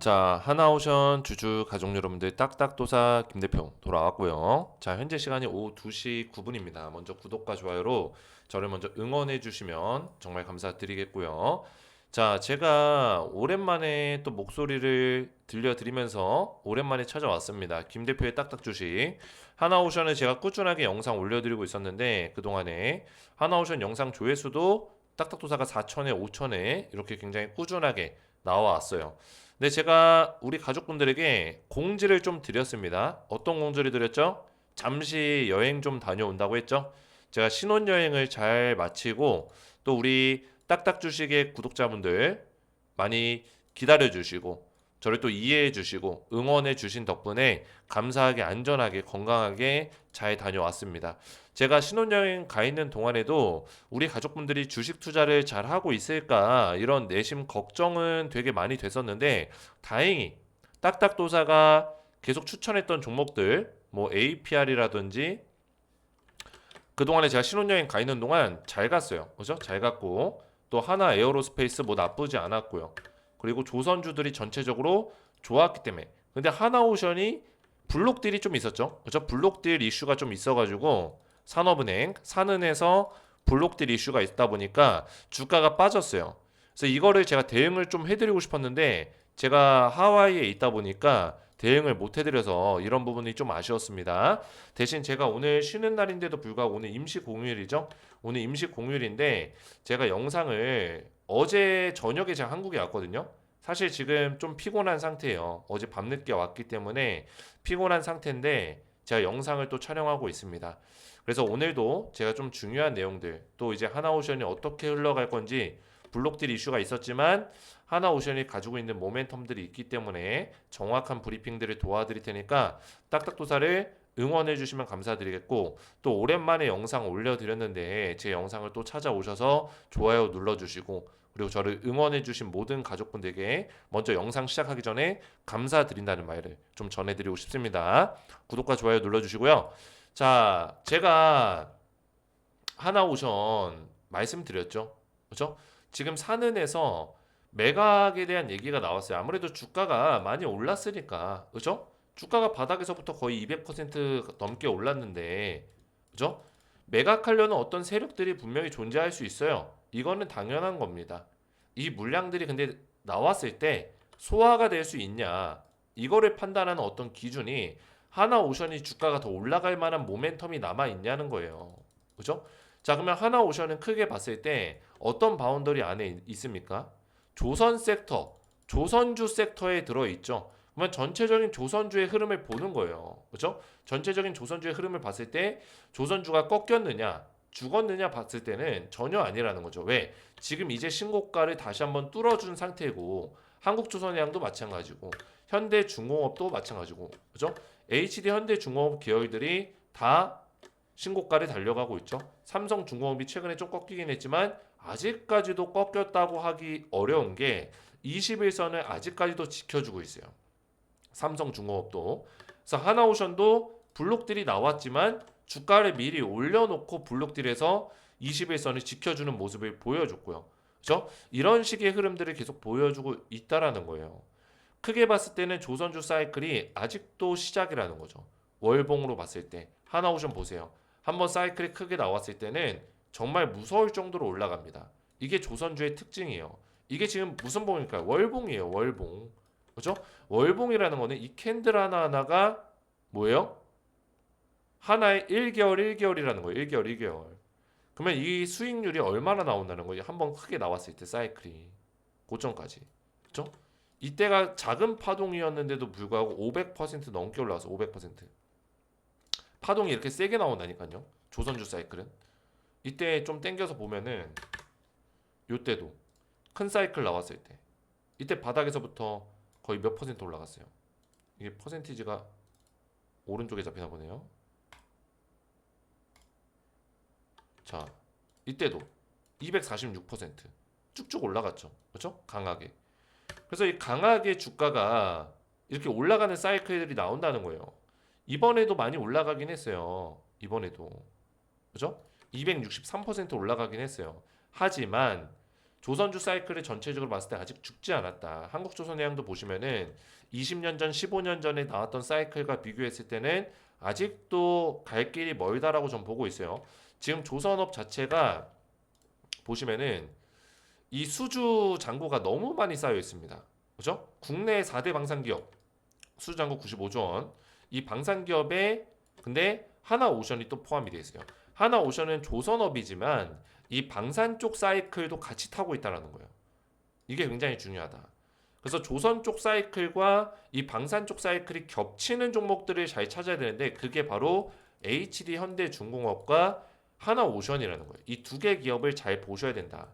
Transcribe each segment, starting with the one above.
자, 하나오션 주주 가족 여러분들 딱딱도사 김대표 돌아왔고요. 자, 현재 시간이 오후 2시 9분입니다. 먼저 구독과 좋아요로 저를 먼저 응원해 주시면 정말 감사드리겠고요. 자, 제가 오랜만에 또 목소리를 들려드리면서 오랜만에 찾아왔습니다. 김대표의 딱딱 주식. 하나오션을 제가 꾸준하게 영상 올려드리고 있었는데 그동안에 하나오션 영상 조회수도 딱딱도사가 4천에 5천에 이렇게 굉장히 꾸준하게 나와왔어요. 네, 제가 우리 가족분들에게 공지를 좀 드렸습니다. 어떤 공지를 드렸죠? 잠시 여행 좀 다녀온다고 했죠? 제가 신혼여행을 잘 마치고 또 우리 딱딱 주식의 구독자분들 많이 기다려 주시고 저를 또 이해해 주시고 응원해 주신 덕분에 감사하게 안전하게 건강하게 잘 다녀왔습니다. 제가 신혼여행 가 있는 동안에도 우리 가족분들이 주식 투자를 잘 하고 있을까 이런 내심 걱정은 되게 많이 됐었는데 다행히 딱딱도사가 계속 추천했던 종목들 뭐 APR이라든지 그동안에 제가 신혼여행 가 있는 동안 잘 갔어요. 그죠? 잘 갔고 또 하나 에어로스페이스 뭐 나쁘지 않았고요. 그리고 조선주들이 전체적으로 좋았기 때문에 근데 하나오션이 블록딜이 좀 있었죠. 그죠? 블록딜 이슈가 좀 있어가지고 산업은행 산은에서 블록딜 이슈가 있다 보니까 주가가 빠졌어요. 그래서 이거를 제가 대응을 좀 해드리고 싶었는데 제가 하와이에 있다 보니까 대응을 못 해드려서 이런 부분이 좀 아쉬웠습니다. 대신 제가 오늘 쉬는 날인데도 불구하고 오늘 임시 공휴일이죠. 오늘 임시 공휴일인데 제가 영상을 어제 저녁에 제가 한국에 왔거든요. 사실 지금 좀 피곤한 상태예요. 어제 밤늦게 왔기 때문에 피곤한 상태인데 제가 영상을 또 촬영하고 있습니다. 그래서 오늘도 제가 좀 중요한 내용들 또 이제 하나오션이 어떻게 흘러갈 건지 블록딜 이슈가 있었지만 하나오션이 가지고 있는 모멘텀들이 있기 때문에 정확한 브리핑들을 도와드릴 테니까 딱딱도사를 응원해 주시면 감사드리겠고 또 오랜만에 영상 올려드렸는데 제 영상을 또 찾아오셔서 좋아요 눌러주시고 그리고 저를 응원해 주신 모든 가족분들에게 먼저 영상 시작하기 전에 감사드린다는 말을 좀 전해드리고 싶습니다. 구독과 좋아요 눌러주시고요. 자, 제가 하나오션 말씀드렸죠. 그렇죠? 지금 산은에서 매각에 대한 얘기가 나왔어요. 아무래도 주가가 많이 올랐으니까. 그죠? 주가가 바닥에서부터 거의 200% 넘게 올랐는데. 그죠? 매각하려는 어떤 세력들이 분명히 존재할 수 있어요. 이거는 당연한 겁니다. 이 물량들이 근데 나왔을 때 소화가 될 수 있냐. 이거를 판단하는 어떤 기준이 하나오션이 주가가 더 올라갈 만한 모멘텀이 남아 있냐는 거예요. 그죠? 자, 그러면 하나오션은 크게 봤을 때 어떤 바운더리 안에 있습니까? 조선 섹터, 조선주 섹터에 들어있죠. 그러면 전체적인 조선주의 흐름을 보는 거예요. 그죠? 전체적인 조선주의 흐름을 봤을 때 조선주가 꺾였느냐, 죽었느냐 봤을 때는 전혀 아니라는 거죠. 왜? 지금 이제 신고가를 다시 한번 뚫어준 상태고 한국조선해양도 마찬가지고 현대중공업도 마찬가지고 그죠? HD 현대중공업 계열들이 다 신고가를 달려가고 있죠. 삼성중공업이 최근에 좀 꺾이긴 했지만 아직까지도 꺾였다고 하기 어려운 게 21선을 아직까지도 지켜주고 있어요. 삼성중공업도. 그래서 하나오션도 블록들이 나왔지만 주가를 미리 올려놓고 블록딜에서 21선을 지켜주는 모습을 보여줬고요. 그렇죠? 이런 식의 흐름들을 계속 보여주고 있다라는 거예요. 크게 봤을 때는 조선주 사이클이 아직도 시작이라는 거죠. 월봉으로 봤을 때 하나오션 보세요. 한번 사이클이 크게 나왔을 때는 정말 무서울 정도로 올라갑니다. 이게 조선주의 특징이에요. 이게 지금 무슨 봉일까요? 월봉이에요. 월봉. 그렇죠? 월봉이라는 거는 이 캔들 하나하나가 뭐예요? 하나의 1개월 1개월이라는 거예요. 1개월 1개월. 그러면 이 수익률이 얼마나 나온다는 거예요? 한번 크게 나왔을 때 사이클이 고점까지. 그렇죠? 이때가 작은 파동이었는데도 불구하고 500% 넘게 올라와서 500% 파동이 이렇게 세게 나온다니까요. 조선주 사이클은 이때 좀 땡겨서 보면은 요때도 큰 사이클 나왔을 때 이때 바닥에서부터 거의 몇 퍼센트 올라갔어요. 이게 퍼센티지가 오른쪽에 잡히나 보네요. 자, 이때도 246% 쭉쭉 올라갔죠. 그렇죠? 강하게. 그래서 이 강하게 주가가 이렇게 올라가는 사이클들이 나온다는 거예요. 이번에도 많이 올라가긴 했어요. 이번에도. 그죠? 263% 올라가긴 했어요. 하지만 조선주 사이클을 전체적으로 봤을 때 아직 죽지 않았다. 한국조선해양도 보시면은 20년 전, 15년 전에 나왔던 사이클과 비교했을 때는 아직도 갈 길이 멀다라고 전 보고 있어요. 지금 조선업 자체가 보시면은 이 수주 잔고가 너무 많이 쌓여 있습니다. 그죠? 국내 4대 방산기업 수주 잔고 95조 원. 이 방산기업에 근데 하나오션이 또 포함이 되어 있어요. 하나오션은 조선업이지만 이 방산 쪽 사이클도 같이 타고 있다는 거예요. 이게 굉장히 중요하다. 그래서 조선 쪽 사이클과 이 방산 쪽 사이클이 겹치는 종목들을 잘 찾아야 되는데 그게 바로 HD 현대중공업과 하나오션이라는 거예요. 이 두 개 기업을 잘 보셔야 된다.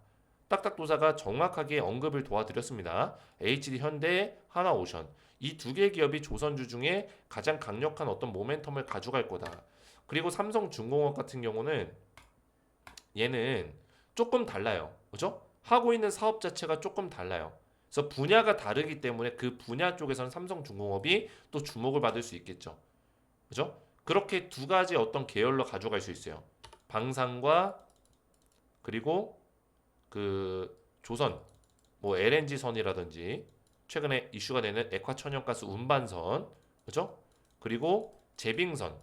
딱딱도사가 정확하게 언급을 도와드렸습니다. HD 현대, 하나오션. 이 두 개 기업이 조선주 중에 가장 강력한 어떤 모멘텀을 가져갈 거다. 그리고 삼성중공업 같은 경우는 얘는 조금 달라요. 그죠? 하고 있는 사업 자체가 조금 달라요. 그래서 분야가 다르기 때문에 그 분야 쪽에서는 삼성중공업이 또 주목을 받을 수 있겠죠. 그죠? 그렇게 두 가지 어떤 계열로 가져갈 수 있어요. 방산과 그리고 그 조선 뭐 LNG 선이라든지 최근에 이슈가 되는 액화천연가스 운반선 그죠? 그리고 제빙선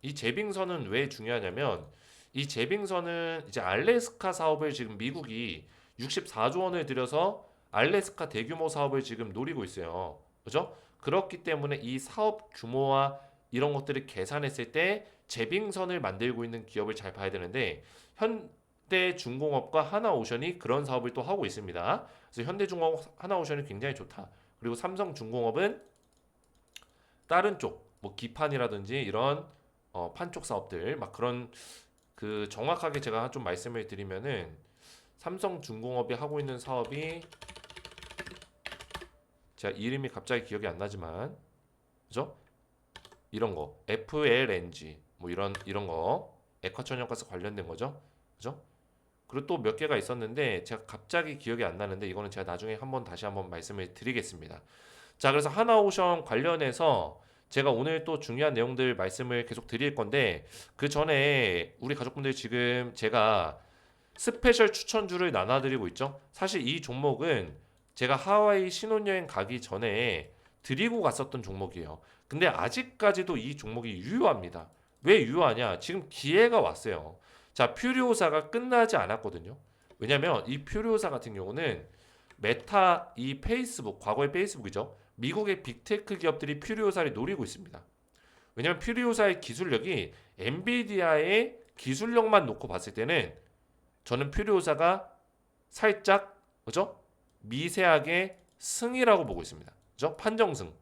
이 제빙선은 왜 중요하냐면 이 제빙선은 이제 알래스카 사업을 지금 미국이 64조 원을 들여서 알래스카 대규모 사업을 지금 노리고 있어요. 그죠? 그렇기 때문에 이 사업 규모와 이런 것들을 계산했을 때 제빙선을 만들고 있는 기업을 잘 봐야 되는데 현대중공업과 하나오션이 그런 사업을 또 하고 있습니다. 그래서 현대중공업, 하나오션이 굉장히 좋다. 그리고 삼성중공업은 다른 쪽, 뭐 기판이라든지 이런 판쪽 사업들 막 그런 그 정확하게 제가 좀 말씀을 드리면은 삼성중공업이 하고 있는 사업이 제가 이름이 갑자기 기억이 안 나지만 그죠? 이런 거 FLNG 뭐 이런 거 액화천연가스 관련된 거죠. 그죠? 그리고 또 몇 개가 있었는데 제가 갑자기 기억이 안 나는데 이거는 제가 나중에 한번 다시 한번 말씀을 드리겠습니다. 자, 그래서 하나오션 관련해서 제가 오늘 또 중요한 내용들 말씀을 계속 드릴 건데 그 전에 우리 가족분들 지금 제가 스페셜 추천주를 나눠드리고 있죠. 사실 이 종목은 제가 하와이 신혼여행 가기 전에 드리고 갔었던 종목이에요. 근데 아직까지도 이 종목이 유효합니다. 왜 유효하냐? 지금 기회가 왔어요. 자, 퓨리오사가 끝나지 않았거든요. 왜냐면 이 퓨리오사 같은 경우는 메타 이 페이스북, 과거의 페이스북이죠. 미국의 빅테크 기업들이 퓨리오사를 노리고 있습니다. 왜냐면 퓨리오사의 기술력이 엔비디아의 기술력만 놓고 봤을 때는 저는 퓨리오사가 살짝 그죠? 미세하게 승이라고 보고 있습니다. 그죠? 판정승.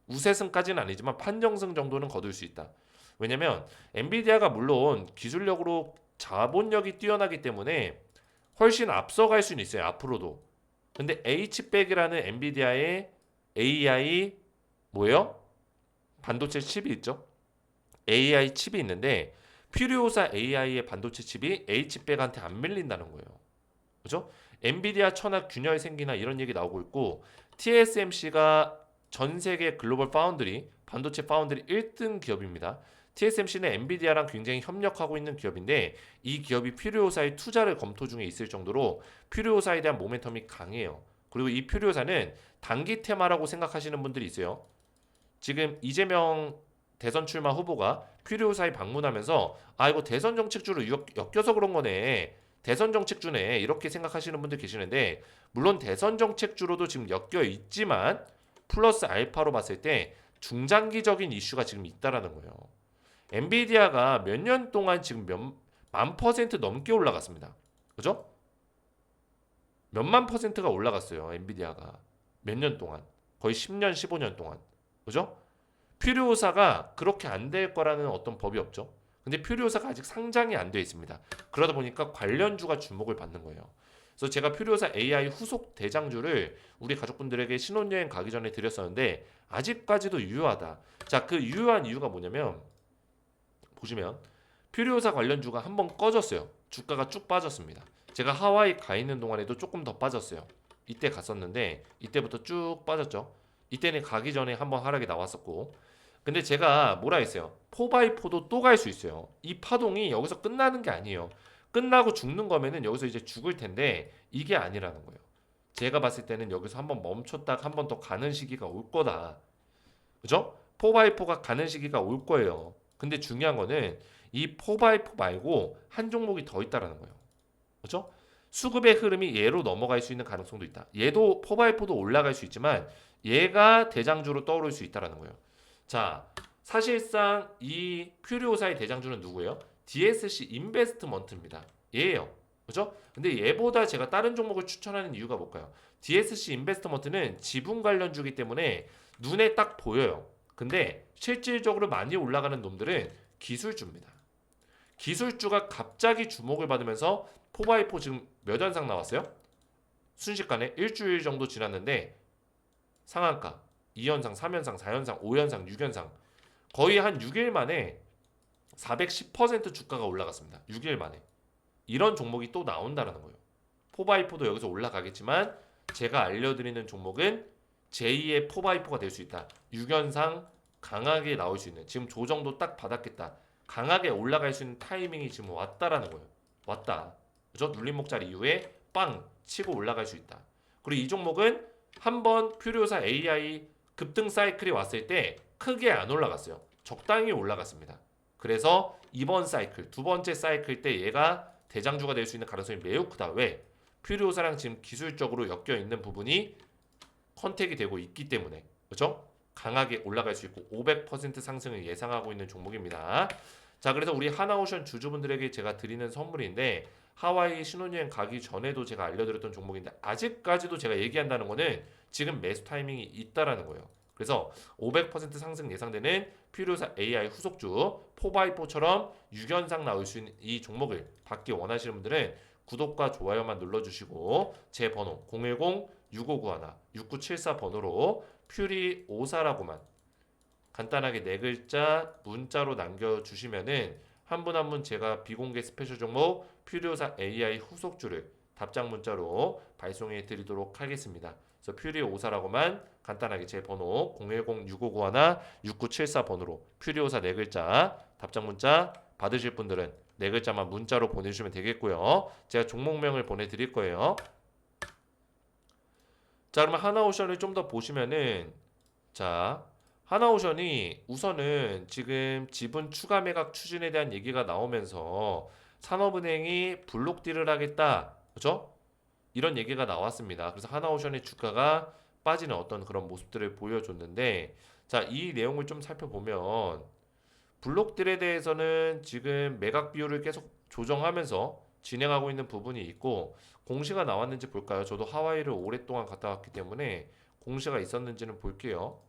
우세승까지는 아니지만 판정승 정도는 거둘 수 있다. 왜냐면 엔비디아가 물론 기술력으로 자본력이 뛰어나기 때문에 훨씬 앞서갈 수는 있어요. 앞으로도. 근데 H백이라는 엔비디아의 AI 뭐예요? 반도체 칩이 있죠. AI 칩이 있는데 퓨리오사 AI의 반도체 칩이 H백한테 안 밀린다는 거예요. 그죠? 엔비디아 천하 균열 생기나 이런 얘기 나오고 있고 TSMC가 전 세계 글로벌 파운드리 반도체 파운드리 1등 기업입니다. TSMC는 엔비디아랑 굉장히 협력하고 있는 기업인데 이 기업이 퓨리오사의 투자를 검토 중에 있을 정도로 퓨리오사에 대한 모멘텀이 강해요. 그리고 이 퓨리오사는 단기 테마라고 생각하시는 분들이 있어요. 지금 이재명 대선 출마 후보가 퓨리오사에 방문하면서 아 이거 대선 정책주로 엮여서 그런 거네. 대선 정책주네. 이렇게 생각하시는 분들 계시는데 물론 대선 정책주로도 지금 엮여 있지만 플러스 알파로 봤을 때 중장기적인 이슈가 지금 있다라는 거예요. 엔비디아가 몇 년 동안 지금 몇만 퍼센트 넘게 올라갔습니다. 그죠? 몇만 퍼센트가 올라갔어요. 엔비디아가. 몇 년 동안. 거의 10년, 15년 동안. 그죠? 퓨리오사가 그렇게 안 될 거라는 어떤 법이 없죠. 근데 퓨리오사가 아직 상장이 안 돼 있습니다. 그러다 보니까 관련주가 주목을 받는 거예요. 그래서 제가 퓨리오사 AI 후속 대장주를 우리 가족분들에게 신혼여행 가기 전에 드렸었는데 아직까지도 유효하다. 자, 그 유효한 이유가 뭐냐면 보시면 퓨리오사 관련주가 한번 꺼졌어요. 주가가 쭉 빠졌습니다. 제가 하와이 가 있는 동안에도 조금 더 빠졌어요. 이때 갔었는데 이때부터 쭉 빠졌죠. 이때는 가기 전에 한번 하락이 나왔었고 근데 제가 뭐라 했어요? 4x4도 또 갈 수 있어요. 이 파동이 여기서 끝나는 게 아니에요. 끝나고 죽는 거면은 여기서 이제 죽을 텐데 이게 아니라는 거예요. 제가 봤을 때는 여기서 한번 멈췄다가 한 번 더 가는 시기가 올 거다. 그죠? 4x4가 가는 시기가 올 거예요. 근데 중요한 거는 이 4x4 말고 한 종목이 더 있다라는 거예요. 그죠? 수급의 흐름이 얘로 넘어갈 수 있는 가능성도 있다. 얘도 4x4도 올라갈 수 있지만 얘가 대장주로 떠오를 수 있다라는 거예요. 자, 사실상 이 퓨리오사의 대장주는 누구예요? DSC 인베스트먼트입니다. 얘예요. 그죠? 근데 얘보다 제가 다른 종목을 추천하는 이유가 뭘까요? DSC 인베스트먼트는 지분 관련주기 때문에 눈에 딱 보여요. 근데 실질적으로 많이 올라가는 놈들은 기술주입니다. 기술주가 갑자기 주목을 받으면서 4x4 지금 몇 연상 나왔어요? 순식간에 일주일 정도 지났는데 상한가 2연상, 3연상, 4연상, 5연상, 6연상 거의 한 6일 만에 410% 주가가 올라갔습니다. 6일 만에. 이런 종목이 또 나온다는 거예요. 4x4도 여기서 올라가겠지만 제가 알려드리는 종목은 제2의 4x4가 될 수 있다. 6연상 강하게 나올 수 있는 지금 조정도 딱 받았겠다. 강하게 올라갈 수 있는 타이밍이 지금 왔다라는 거예요. 왔다. 그죠? 눌림목자리 이후에 빵 치고 올라갈 수 있다. 그리고 이 종목은 한번 퓨리오사 AI 급등 사이클이 왔을 때 크게 안 올라갔어요. 적당히 올라갔습니다. 그래서 이번 사이클, 두 번째 사이클 때 얘가 대장주가 될 수 있는 가능성이 매우 크다. 왜? 퓨리오사랑 지금 기술적으로 엮여 있는 부분이 컨택이 되고 있기 때문에. 그렇죠? 강하게 올라갈 수 있고 500% 상승을 예상하고 있는 종목입니다. 자, 그래서 우리 하나오션 주주분들에게 제가 드리는 선물인데 하와이 신혼여행 가기 전에도 제가 알려드렸던 종목인데 아직까지도 제가 얘기한다는 거는 지금 매수 타이밍이 있다라는 거예요. 그래서 500% 상승 예상되는 퓨리오사 AI 후속주 4x4처럼 6연상 나올 수 있는 이 종목을 받기 원하시는 분들은 구독과 좋아요만 눌러주시고 제 번호 010-6591-6974 번호로 퓨리54라고만 간단하게 네 글자 문자로 남겨주시면은 한 분 한 분 제가 비공개 스페셜 종목 퓨리오사 AI 후속주를 답장 문자로 발송해 드리도록 하겠습니다. 그래서 퓨리54라고만 간단하게 제 번호 010-6591-6974 번호로 퓨리오사 네 글자 답장 문자 받으실 분들은 네 글자만 문자로 보내주시면 되겠고요. 제가 종목명을 보내드릴 거예요. 자, 그러면 하나오션을 좀 더 보시면은 자, 하나오션이 우선은 지금 지분 추가 매각 추진에 대한 얘기가 나오면서 산업은행이 블록딜을 하겠다. 그죠? 이런 얘기가 나왔습니다. 그래서 하나오션의 주가가 빠지는 어떤 그런 모습들을 보여줬는데 자, 이 내용을 좀 살펴보면 블록딜에 대해서는 지금 매각 비율을 계속 조정하면서 진행하고 있는 부분이 있고 공시가 나왔는지 볼까요? 저도 하와이를 오랫동안 갔다 왔기 때문에 공시가 있었는지는 볼게요.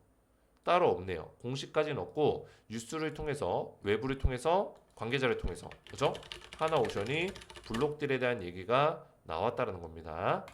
따로 없네요. 공시까지는 없고 뉴스를 통해서 외부를 통해서 관계자를 통해서 그죠? 하나오션이 블록딜에 대한 얘기가 나왔다는 겁니다.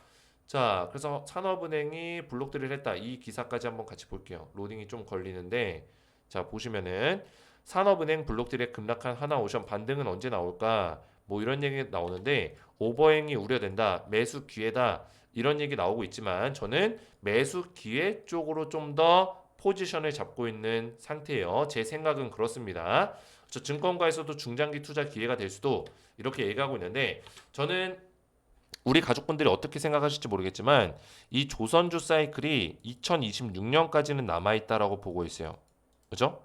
자, 그래서 산업은행이 블록딜을 했다. 이 기사까지 한번 같이 볼게요. 로딩이 좀 걸리는데 자, 보시면은 산업은행 블록딜에 급락한 하나오션 반등은 언제 나올까? 뭐 이런 얘기 나오는데 오버행이 우려된다. 매수 기회다. 이런 얘기 나오고 있지만 저는 매수 기회 쪽으로 좀 더 포지션을 잡고 있는 상태예요. 제 생각은 그렇습니다. 저 증권가에서도 중장기 투자 기회가 될 수도 이렇게 얘기하고 있는데 저는 우리 가족분들이 어떻게 생각하실지 모르겠지만 이 조선주 사이클이 2026년까지는 남아있다라고 보고 있어요. 그죠?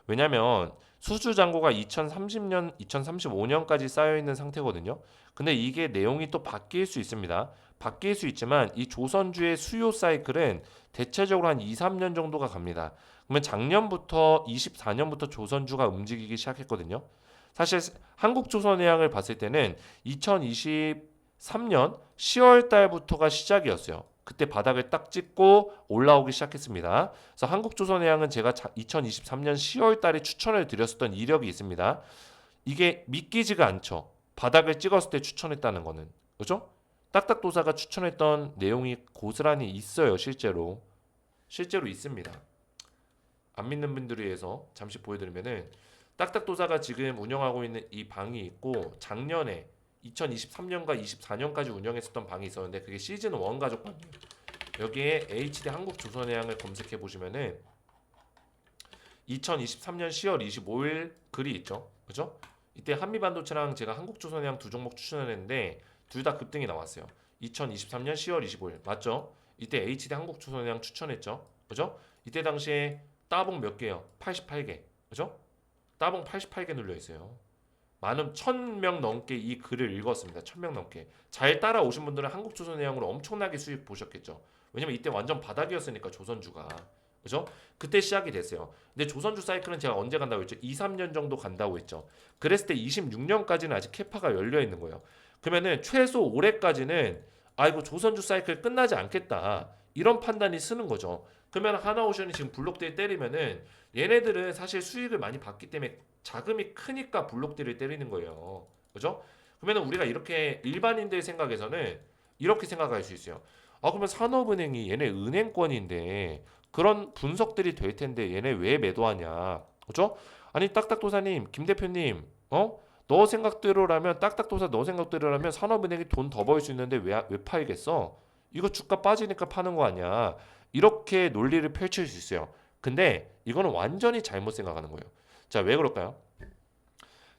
왜냐면 수주 잔고가 2030년, 2035년까지 쌓여 있는 상태거든요. 근데 이게 내용이 또 바뀔 수 있습니다. 바뀔 수 있지만 이 조선주의 수요 사이클은 대체적으로 한 2, 3년 정도가 갑니다. 그러면 작년부터 24년부터 조선주가 움직이기 시작했거든요. 사실 한국조선해양을 봤을 때는 2023년 10월 달부터가 시작이었어요. 그때 바닥을 딱 찍고 올라오기 시작했습니다. 그래서 한국조선해양은 제가 2023년 10월 달에 추천을 드렸었던 이력이 있습니다. 이게 믿기지가 않죠. 바닥을 찍었을 때 추천했다는 거는. 그죠? 딱딱도사가 추천했던 내용이 고스란히 있어요. 실제로. 실제로 있습니다. 안 믿는 분들을 위해서 잠시 보여드리면은 딱딱도사가 지금 운영하고 있는 이 방이 있고 작년에 2023년과 24년까지 운영했었던 방이 있었는데 그게 시즌 1 가족 방이에요. 여기에 HD 한국조선해양을 검색해 보시면은 2023년 10월 25일 글이 있죠. 그죠? 이때 한미반도체랑 제가 한국조선해양 두 종목 추천했는데 둘 다 급등이 나왔어요. 2023년 10월 25일 맞죠? 이때 HD 한국조선해양 추천했죠. 그죠? 이때 당시에 따봉 몇 개요? 88개. 그죠? 따봉 88개 눌려 있어요. 많은 1000명 넘게 이 글을 읽었습니다. 1000명 넘게. 잘 따라오신 분들은 한국조선해양으로 엄청나게 수익 보셨겠죠. 왜냐면 이때 완전 바닥이었으니까 조선주가. 그죠? 그때 시작이 됐어요. 근데 조선주 사이클은 제가 언제 간다고 했죠? 2, 3년 정도 간다고 했죠. 그랬을 때 26년까지는 아직 캐파가 열려 있는 거예요. 그러면은 최소 올해까지는 이거 조선주 사이클 끝나지 않겠다. 이런 판단이 쓰는 거죠. 그러면 하나오션이 지금 블록딜 때리면은 얘네들은 사실 수익을 많이 받기 때문에 자금이 크니까 블록딜을 때리는 거예요. 그죠? 그러면 우리가 이렇게 일반인들 생각에서는 이렇게 생각할 수 있어요. 그러면 산업은행이 얘네 은행권인데 그런 분석들이 될 텐데 얘네 왜 매도하냐? 그죠? 아니 딱딱도사님, 김 대표님, 너 생각대로라면 딱딱도사 너 생각대로라면 산업은행이 돈 더 벌 수 있는데 왜 팔겠어? 이거 주가 빠지니까 파는 거 아니야? 이렇게 논리를 펼칠 수 있어요. 근데 이거는 완전히 잘못 생각하는 거예요. 자, 왜 그럴까요?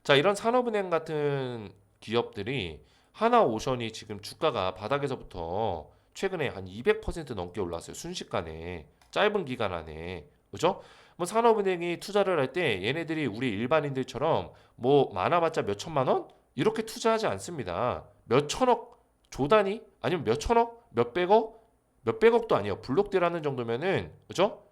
자, 이런 산업은행 같은 기업들이 하나오션이 지금 주가가 바닥에서부터 최근에 한 200% 넘게 올랐어요. 순식간에 짧은 기간 안에. 그죠? 뭐 산업은행이 투자를 할 때 얘네들이 우리 일반인들처럼 뭐 많아봤자 몇 천만 원? 이렇게 투자하지 않습니다. 몇 천억 조 단위? 아니면 몇 천억? 몇 백억? 몇 백억도 아니에요. 블록딜하는 정도면은 그죠?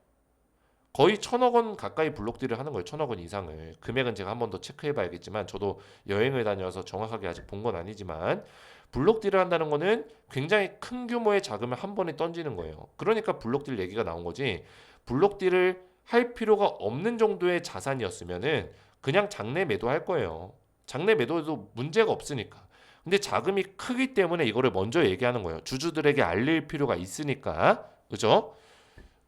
거의 1000억 원 가까이 블록딜을 하는 거예요. 1000억 원 이상을. 금액은 제가 한 번 더 체크해 봐야겠지만 저도 여행을 다녀서 정확하게 아직 본 건 아니지만 블록딜을 한다는 거는 굉장히 큰 규모의 자금을 한 번에 던지는 거예요. 그러니까 블록딜 얘기가 나온 거지. 블록딜을 할 필요가 없는 정도의 자산이었으면은 그냥 장내 매도할 거예요. 장내 매도해도 문제가 없으니까. 근데 자금이 크기 때문에 이거를 먼저 얘기하는 거예요. 주주들에게 알릴 필요가 있으니까. 그죠?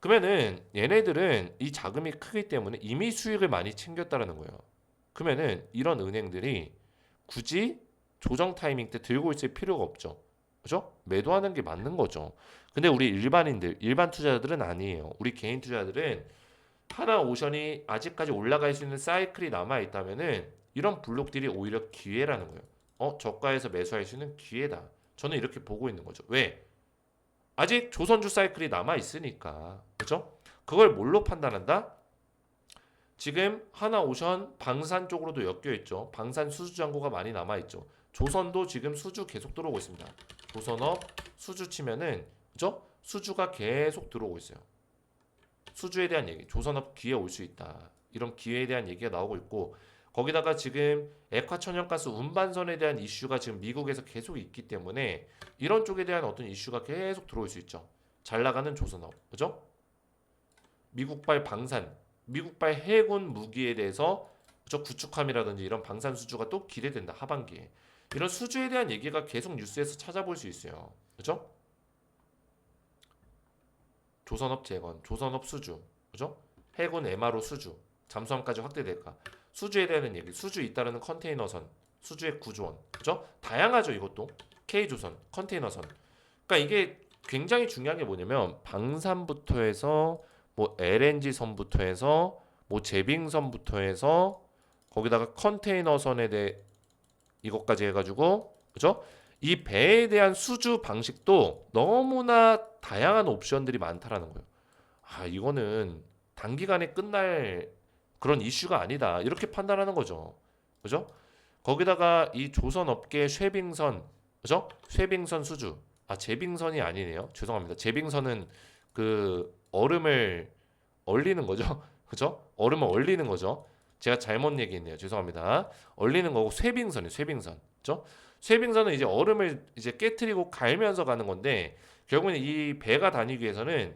그러면은 얘네들은 이 자금이 크기 때문에 이미 수익을 많이 챙겼다라는 거예요. 그러면은 이런 은행들이 굳이 조정 타이밍 때 들고 있을 필요가 없죠. 그죠? 매도하는 게 맞는 거죠. 근데 우리 일반인들, 일반 투자자들은 아니에요. 우리 개인 투자자들은 하나오션이 아직까지 올라갈 수 있는 사이클이 남아 있다면은 이런 블록들이 오히려 기회라는 거예요. 저가에서 매수할 수 있는 기회다. 저는 이렇게 보고 있는 거죠. 왜? 아직 조선주 사이클이 남아 있으니까. 그죠? 그걸 뭘로 판단한다? 지금 하나오션 방산 쪽으로도 엮여 있죠. 방산 수주 잔고가 많이 남아 있죠. 조선도 지금 수주 계속 들어오고 있습니다. 조선업 수주 치면은 그죠? 수주가 계속 들어오고 있어요. 수주에 대한 얘기, 조선업 기회 올 수 있다. 이런 기회에 대한 얘기가 나오고 있고 거기다가 지금 액화천연가스 운반선에 대한 이슈가 지금 미국에서 계속 있기 때문에 이런 쪽에 대한 어떤 이슈가 계속 들어올 수 있죠. 잘 나가는 조선업, 그죠? 미국발 방산, 미국발 해군 무기에 대해서 그죠? 구축함이라든지 이런 방산 수주가 또 기대된다 하반기에. 이런 수주에 대한 얘기가 계속 뉴스에서 찾아볼 수 있어요. 그죠? 조선업 재건, 조선업 수주, 그죠? 해군 MRO 수주, 잠수함까지 확대될까? 수주에 대한 얘기, 수주 잇따르는 컨테이너선, 수주의 구조원, 그죠? 다양하죠 이것도. K조선, 컨테이너선. 그러니까 이게 굉장히 중요한 게 뭐냐면 방산부터 해서 뭐 LNG 선부터 해서 뭐 제빙선부터 해서 거기다가 컨테이너선에 대해 이것까지 해가지고 그죠? 이 배에 대한 수주 방식도 너무나 다양한 옵션들이 많다라는 거예요. 이거는 단기간에 끝날 그런 이슈가 아니다. 이렇게 판단하는 거죠. 그죠? 거기다가 이 조선업계 쉐빙선, 그죠? 쉐빙선 수주. 제빙선이 아니네요. 죄송합니다. 제빙선은 그 얼음을 얼리는 거죠. 그죠? 얼음을 얼리는 거죠. 제가 잘못 얘기했네요. 죄송합니다. 얼리는 거고 쇠빙선이에요. 쇠빙선. 그죠? 쇠빙선은 이제 얼음을 이제 깨트리고 갈면서 가는 건데 결국은 이 배가 다니기 위해서는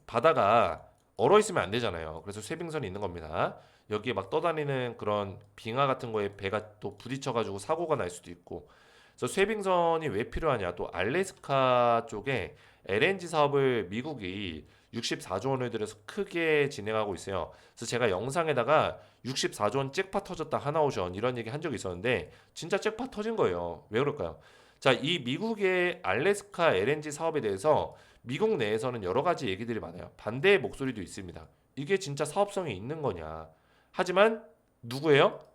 바다가 얼어 있으면 안 되잖아요. 그래서 쇠빙선이 있는 겁니다. 여기에 막 떠다니는 그런 빙하 같은 거에 배가 또 부딪혀가지고 사고가 날 수도 있고. 그래서 쇠빙선이 왜 필요하냐? 또 알래스카 쪽에 LNG 사업을 미국이 64조 원을 들여서 크게 진행하고 있어요. 그래서 제가 영상에다가 64조 원 잭팟 터졌다 하나오션 이런 얘기 한 적이 있었는데 진짜 잭팟 터진 거예요. 왜 그럴까요? 자, 이 미국의 알래스카 LNG 사업에 대해서 미국 내에서는 여러 가지 얘기들이 많아요. 반대의 목소리도 있습니다. 이게 진짜 사업성이 있는 거냐? 하지만 누구예요?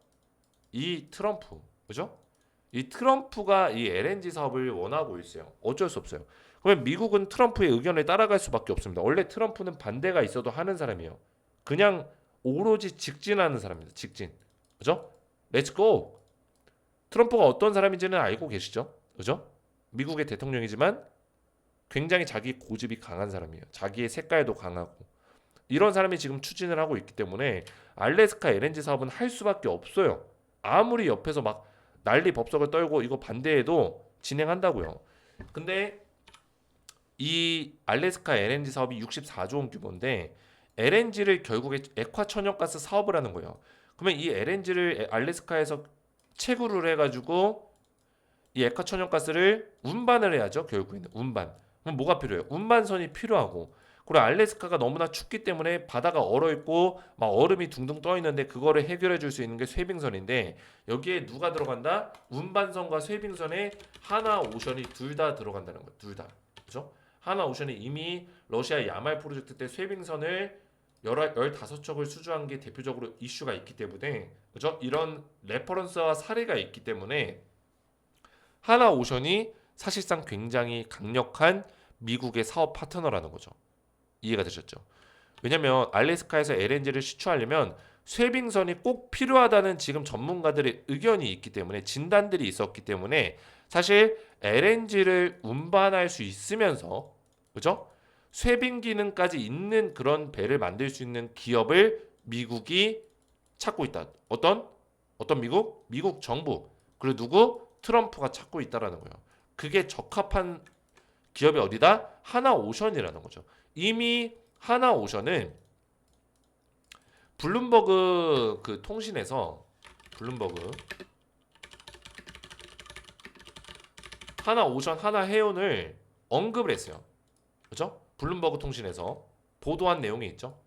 이 트럼프, 그죠? 이 트럼프가 이 LNG 사업을 원하고 있어요. 어쩔 수 없어요. 그러면 미국은 트럼프의 의견에 따라갈 수밖에 없습니다. 원래 트럼프는 반대가 있어도 하는 사람이에요. 그냥 오로지 직진하는 사람입니다. 직진. 그죠? 렛츠 고. 트럼프가 어떤 사람인지는 알고 계시죠? 그죠? 미국의 대통령이지만 굉장히 자기 고집이 강한 사람이에요. 자기의 색깔도 강하고. 이런 사람이 지금 추진을 하고 있기 때문에 알래스카 LNG 사업은 할 수밖에 없어요. 아무리 옆에서 막 난리 법석을 떨고 이거 반대해도 진행한다고요. 근데 이 알래스카 LNG 사업이 64조 원 규모인데 LNG를 결국에 액화 천연가스 사업을 하는 거예요. 그러면 이 LNG를 알래스카에서 채굴을 해가지고 이 액화 천연가스를 운반을 해야죠. 결국에는 운반. 그럼 뭐가 필요해요? 운반선이 필요하고 그리고 알래스카가 너무나 춥기 때문에 바다가 얼어있고 막 얼음이 둥둥 떠있는데 그거를 해결해 줄 수 있는 게 쇄빙선인데 여기에 누가 들어간다? 운반선과 쇄빙선에 하나오션이 둘 다 들어간다는 거예요. 둘 다. 그죠? 하나오션이 이미 러시아 야말 프로젝트 때 쇄빙선을 15척을 수주한 게 대표적으로 이슈가 있기 때문에 그죠? 이런 레퍼런스와 사례가 있기 때문에 하나오션이 사실상 굉장히 강력한 미국의 사업 파트너라는 거죠. 이해가 되셨죠? 왜냐면 알래스카에서 LNG를 시추하려면 쇄빙선이 꼭 필요하다는 지금 전문가들의 의견이 있기 때문에 진단들이 있었기 때문에 사실 LNG를 운반할 수 있으면서 그죠? 쇄빙 기능까지 있는 그런 배를 만들 수 있는 기업을 미국이 찾고 있다. 어떤 미국? 미국 정부. 그리고 누구? 트럼프가 찾고 있다라는 거예요. 그게 적합한 기업이 어디다? 하나오션이라는 거죠. 이미 하나오션은 블룸버그 그 통신에서 블룸버그 하나오션 하나해운을 언급을 했어요. 그죠? 블룸버그 통신에서 보도한 내용이 있죠.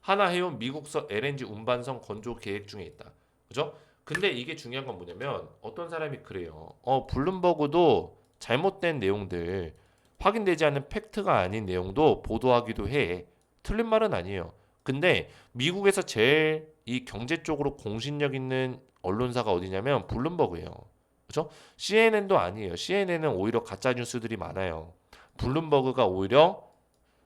하나해운 미국서 LNG 운반선 건조 계획 중에 있다. 그죠? 근데 이게 중요한 건 뭐냐면 어떤 사람이 그래요. 블룸버그도 잘못된 내용들 확인되지 않은 팩트가 아닌 내용도 보도하기도 해. 틀린 말은 아니에요. 근데 미국에서 제일 이 경제 쪽으로 공신력 있는 언론사가 어디냐면 블룸버그예요. 그죠? CNN도 아니에요. CNN은 오히려 가짜 뉴스들이 많아요. 블룸버그가 오히려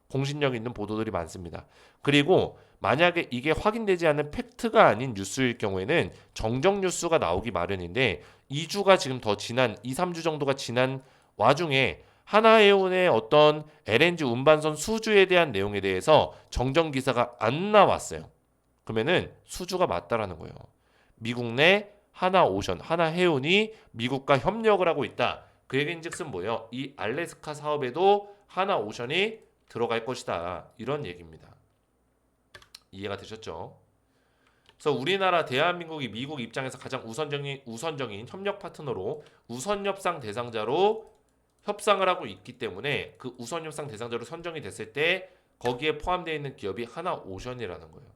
공신력 있는 보도들이 많습니다. 그리고 만약에 이게 확인되지 않은 팩트가 아닌 뉴스일 경우에는 정정 뉴스가 나오기 마련인데 2주가 지금 더 지난 2, 3주 정도가 지난 와중에 하나해운의 어떤 LNG 운반선 수주에 대한 내용에 대해서 정정 기사가 안 나왔어요. 그러면은 수주가 맞다라는 거예요. 미국 내 하나오션, 하나해운이 미국과 협력을 하고 있다. 그 얘기인즉슨 뭐예요? 이 알래스카 사업에도 하나오션이 들어갈 것이다. 이런 얘기입니다. 이해가 되셨죠? 그래서 우리나라 대한민국이 미국 입장에서 가장 우선적인 협력 파트너로 우선 협상 대상자로 협상을 하고 있기 때문에 그 우선 협상 대상자로 선정이 됐을 때 거기에 포함되어 있는 기업이 하나오션이라는 거예요.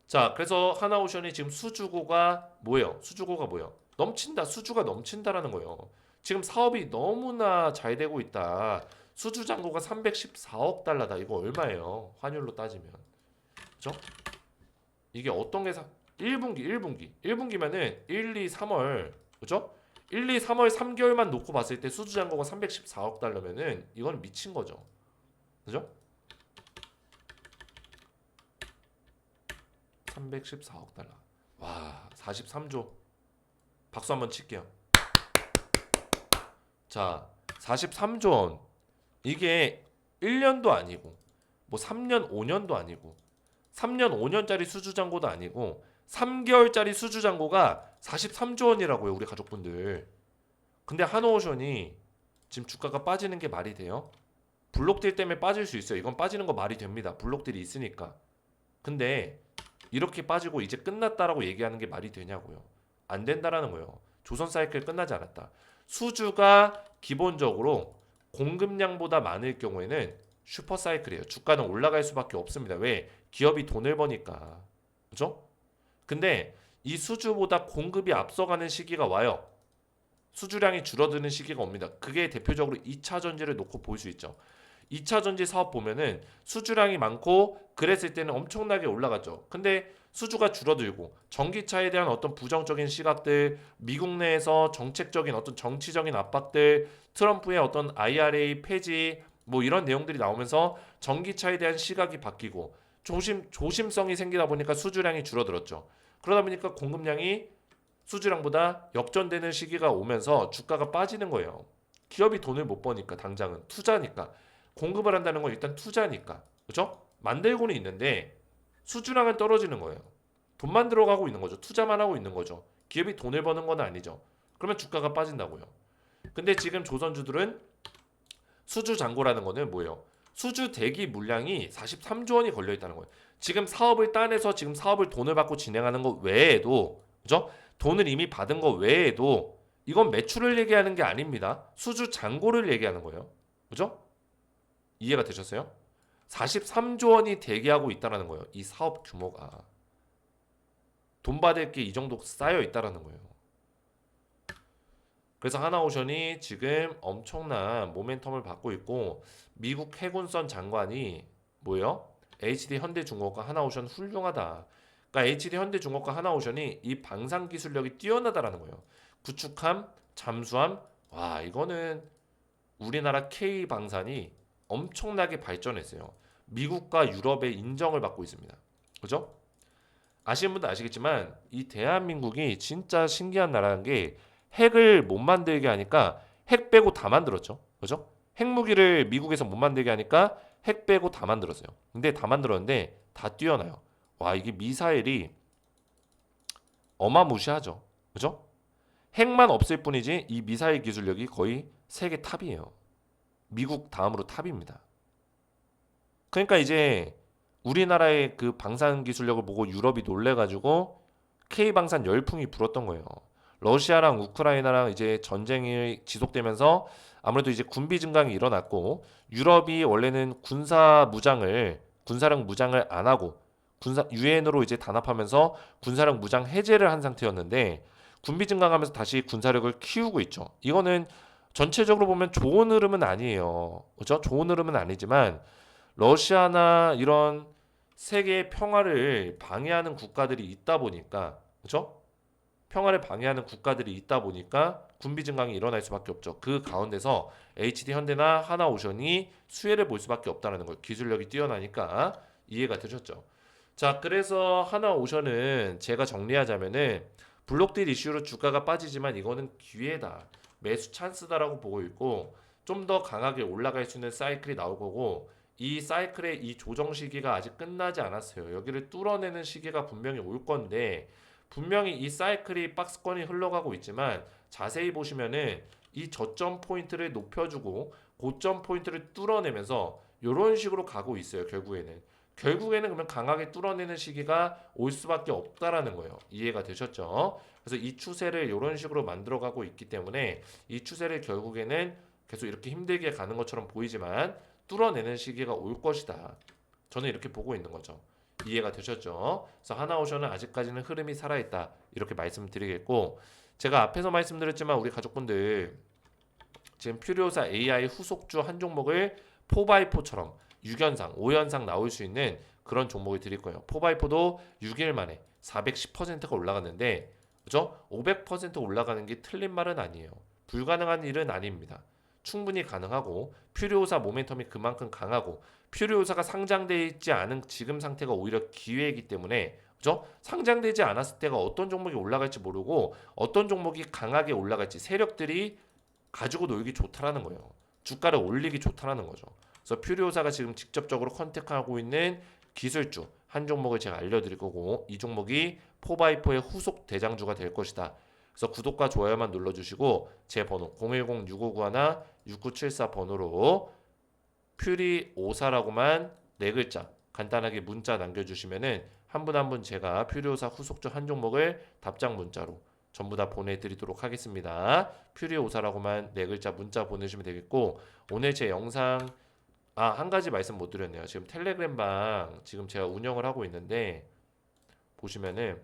자, 그래서 하나오션이 지금 수주고가 뭐예요? 수주고가 뭐예요? 넘친다. 수주가 넘친다라는 거예요. 지금 사업이 너무나 잘 되고 있다. 수주 잔고가 314억 달러다. 이거 얼마예요? 환율로 따지면. 그죠? 이게 어떤 게 1분기면은 1, 2, 3월. 그죠? 1, 2, 3월 3개월만 놓고 봤을 때 수주 잔고가 314억 달러면은 이건 미친 거죠. 그죠? 314억 달러. 와, 43조. 박수 한번 칠게요. 자, 43조 원. 이게 1년도 아니고 뭐 3년, 5년도 아니고 3년, 5년짜리 수주잔고도 아니고 3개월짜리 수주잔고가 43조 원이라고요. 우리 가족분들. 근데 한오션이 지금 주가가 빠지는 게 말이 돼요? 블록딜 때문에 빠질 수 있어요. 이건 빠지는 거 말이 됩니다. 블록딜이 있으니까. 근데 이렇게 빠지고 이제 끝났다라고 얘기하는 게 말이 되냐고요. 안 된다라는 거예요. 조선 사이클 끝나지 않았다. 수주가 기본적으로 공급량보다 많을 경우에는 슈퍼 사이클이에요. 주가는 올라갈 수밖에 없습니다. 왜? 기업이 돈을 버니까. 그죠? 근데 이 수주보다 공급이 앞서가는 시기가 와요. 수주량이 줄어드는 시기가 옵니다. 그게 대표적으로 2차 전지를 놓고 볼 수 있죠. 2차전지 사업 보면은 수주량이 많고 그랬을 때는 엄청나게 올라갔죠. 근데 수주가 줄어들고 전기차에 대한 어떤 부정적인 시각들, 미국 내에서 정책적인 어떤 정치적인 압박들, 트럼프의 어떤 IRA 폐지 뭐 이런 내용들이 나오면서 전기차에 대한 시각이 바뀌고 조심성이 생기다 보니까 수주량이 줄어들었죠. 그러다 보니까 공급량이 수주량보다 역전되는 시기가 오면서 주가가 빠지는 거예요. 기업이 돈을 못 버니까 당장은 투자니까 공급을 한다는 건 일단 투자니까 그죠? 만들고는 있는데 수주량은 떨어지는 거예요. 돈만 들어가고 있는 거죠. 투자만 하고 있는 거죠. 기업이 돈을 버는 건 아니죠. 그러면 주가가 빠진다고요. 근데 지금 조선주들은 수주 잔고라는 거는 뭐예요? 수주 대기 물량이 43조 원이 걸려 있다는 거예요. 지금 사업을 따내서 지금 사업을 돈을 받고 진행하는 것 외에도 그죠? 돈을 이미 받은 것 외에도 이건 매출을 얘기하는 게 아닙니다. 수주 잔고를 얘기하는 거예요. 그죠? 이해가 되셨어요? 43조 원이 대기하고 있다라는 거예요. 이 사업 규모가 돈 받을 게 이 정도 쌓여 있다라는 거예요. 그래서 하나오션이 지금 엄청난 모멘텀을 받고 있고 미국 해군선 장관이 뭐예요? HD 현대중공업과 하나오션 훌륭하다. 그러니까 HD 현대중공업과 하나오션이 이 방산 기술력이 뛰어나다라는 거예요. 구축함, 잠수함, 와 이거는 우리나라 K 방산이 엄청나게 발전했어요. 미국과 유럽의 인정을 받고 있습니다. 그죠? 아시는 분도 아시겠지만 이 대한민국이 진짜 신기한 나라는 게 핵을 못 만들게 하니까 핵 빼고 다 만들었죠. 그죠? 핵무기를 미국에서 못 만들게 하니까 핵 빼고 다 만들었어요. 근데 다 만들었는데 다 뛰어나요. 와, 이게 미사일이 어마무시하죠. 그죠? 핵만 없을 뿐이지 이 미사일 기술력이 거의 세계 탑이에요. 미국 다음으로 탑입니다. 그러니까 이제 우리나라의 그 방산 기술력을 보고 유럽이 놀래가지고 K 방산 열풍이 불었던 거예요. 러시아랑 우크라이나랑 이제 전쟁이 지속되면서 아무래도 이제 군비 증강이 일어났고 유럽이 원래는 군사력 무장을 안 하고 군사 유엔으로 이제 단합하면서 군사력 무장 해제를 한 상태였는데 군비 증강하면서 다시 군사력을 키우고 있죠. 이거는 전체적으로 보면 좋은 흐름은 아니에요. 그죠? 좋은 흐름은 아니지만 러시아나 이런 세계의 평화를 방해하는 국가들이 있다 보니까 그죠? 평화를 방해하는 국가들이 있다 보니까 군비 증강이 일어날 수밖에 없죠. 그 가운데서 HD 현대나 하나오션이 수혜를 볼 수밖에 없다는 거예요. 기술력이 뛰어나니까 이해가 되셨죠? 자, 그래서 하나오션은 제가 정리하자면은 블록딜 이슈로 주가가 빠지지만 이거는 기회다. 매수 찬스다라고 보고 있고 좀 더 강하게 올라갈 수 있는 사이클이 나올 거고 이 사이클의 이 조정 시기가 아직 끝나지 않았어요. 여기를 뚫어내는 시기가 분명히 올 건데 분명히 이 사이클이 박스권이 흘러가고 있지만 자세히 보시면은 이 저점 포인트를 높여주고 고점 포인트를 뚫어내면서 이런 식으로 가고 있어요. 결국에는 그러면 강하게 뚫어내는 시기가 올 수밖에 없다라는 거예요. 이해가 되셨죠? 그래서 이 추세를 이런 식으로 만들어가고 있기 때문에 이 추세를 결국에는 계속 이렇게 힘들게 가는 것처럼 보이지만 뚫어내는 시기가 올 것이다. 저는 이렇게 보고 있는 거죠. 이해가 되셨죠? 그래서 하나오션은 아직까지는 흐름이 살아있다. 이렇게 말씀드리겠고 제가 앞에서 말씀드렸지만 우리 가족분들 지금 퓨리오사 AI 후속주 한 종목을 4x4처럼 6연상, 5연상 나올 수 있는 그런 종목을 드릴 거예요. 4x4도 6일 만에 410%가 올라갔는데 그죠? 500% 올라가는 게 틀린 말은 아니에요. 불가능한 일은 아닙니다. 충분히 가능하고 퓨리오사 모멘텀이 그만큼 강하고 퓨리오사가 상장되어 있지 않은 지금 상태가 오히려 기회이기 때문에 그죠? 상장되지 않았을 때가 어떤 종목이 올라갈지 모르고 어떤 종목이 강하게 올라갈지 세력들이 가지고 놀기 좋다라는 거예요. 주가를 올리기 좋다라는 거죠. 그래서 퓨리오사가 지금 직접적으로 컨택하고 있는 기술주 한 종목을 제가 알려드릴 거고 이 종목이 4x4의 후속 대장주가 될 것이다. 그래서 구독과 좋아요만 눌러주시고 제 번호 010-6591-6974 번호로 퓨리오사라고만 네 글자 간단하게 문자 남겨주시면은 한 분 한 분 제가 퓨리오사 후속주 한 종목을 답장 문자로 전부 다 보내드리도록 하겠습니다. 퓨리오사라고만 네 글자 문자 보내주시면 되겠고 오늘 제 영상 한 가지 말씀 못 드렸네요. 지금 텔레그램방 지금 제가 운영을 하고 있는데 보시면은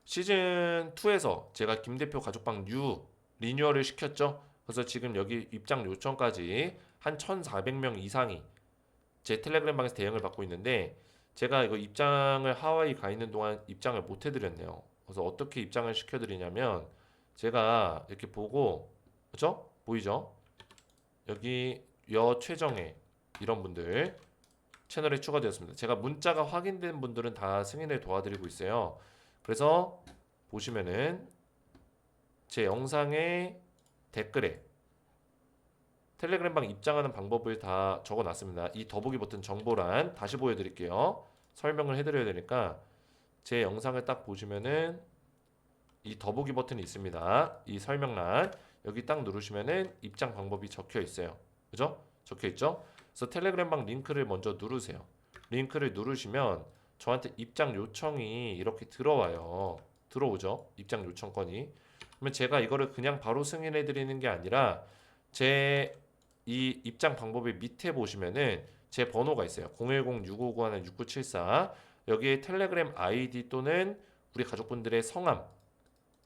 시즌 2에서 제가 김 대표 가족방 뉴 리뉴얼을 시켰죠. 그래서 지금 여기 입장 요청까지 한 1,400명 이상이 제 텔레그램 방에서 대응을 받고 있는데 제가 이거 입장을 하와이 가 있는 동안 입장을 못 해드렸네요. 그래서 어떻게 입장을 시켜드리냐면 제가 이렇게 보고 그죠? 보이죠? 여기 여최정혜 이런 분들 채널에 추가되었습니다. 제가 문자가 확인된 분들은 다 승인을 도와드리고 있어요. 그래서 보시면은 제 영상의 댓글에 텔레그램방 입장하는 방법을 다 적어놨습니다. 이 더보기 버튼 정보란 다시 보여드릴게요. 설명을 해드려야 되니까 제 영상을 딱 보시면은 이 더보기 버튼이 있습니다. 이 설명란 여기 딱 누르시면은 입장 방법이 적혀 있어요. 그죠? 적혀 있죠? 그래서 텔레그램방 링크를 먼저 누르세요. 링크를 누르시면 저한테 입장 요청이 이렇게 들어와요. 들어오죠? 입장 요청건이. 그러면 제가 이거를 그냥 바로 승인해 드리는 게 아니라 제 이 입장 방법의 밑에 보시면은 제 번호가 있어요. 010-6591-6974 여기에 텔레그램 아이디 또는 우리 가족분들의 성함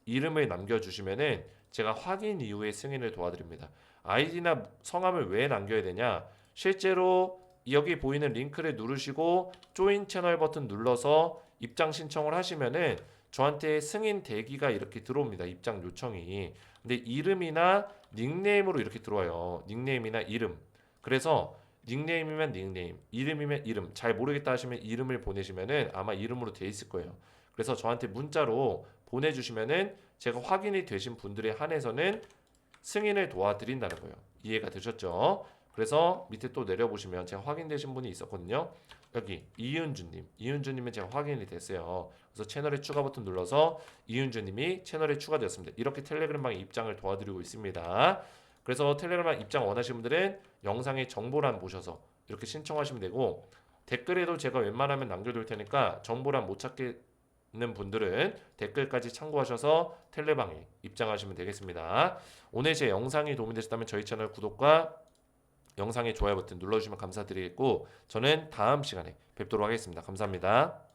이름을 남겨주시면은 제가 확인 이후에 승인을 도와드립니다. 아이디나 성함을 왜 남겨야 되냐? 실제로 여기 보이는 링크를 누르시고 조인 채널 버튼 눌러서 입장 신청을 하시면은 저한테 승인 대기가 이렇게 들어옵니다. 입장 요청이. 근데 이름이나 닉네임으로 이렇게 들어와요. 닉네임이나 이름. 그래서 닉네임이면 닉네임, 이름이면 이름. 잘 모르겠다 하시면 이름을 보내시면은 아마 이름으로 돼 있을 거예요. 그래서 저한테 문자로 보내주시면은 제가 확인이 되신 분들에 한해서는 승인을 도와드린다는 거예요. 이해가 되셨죠? 그래서 밑에 또 내려보시면 제가 확인되신 분이 있었거든요. 여기 이은주님은 제가 확인이 됐어요. 그래서 채널에 추가 버튼 눌러서 이은주님이 채널에 추가되었습니다. 이렇게 텔레그램방에 입장을 도와드리고 있습니다. 그래서 텔레그램방 입장 원하시는 분들은 영상의 정보란 보셔서 이렇게 신청하시면 되고 댓글에도 제가 웬만하면 남겨둘 테니까 정보란 못 찾겠는 분들은 댓글까지 참고하셔서 텔레방에 입장하시면 되겠습니다. 오늘 제 영상이 도움이 되셨다면 저희 채널 구독과 영상의 좋아요 버튼 눌러주시면 감사드리겠고 저는 다음 시간에 뵙도록 하겠습니다. 감사합니다.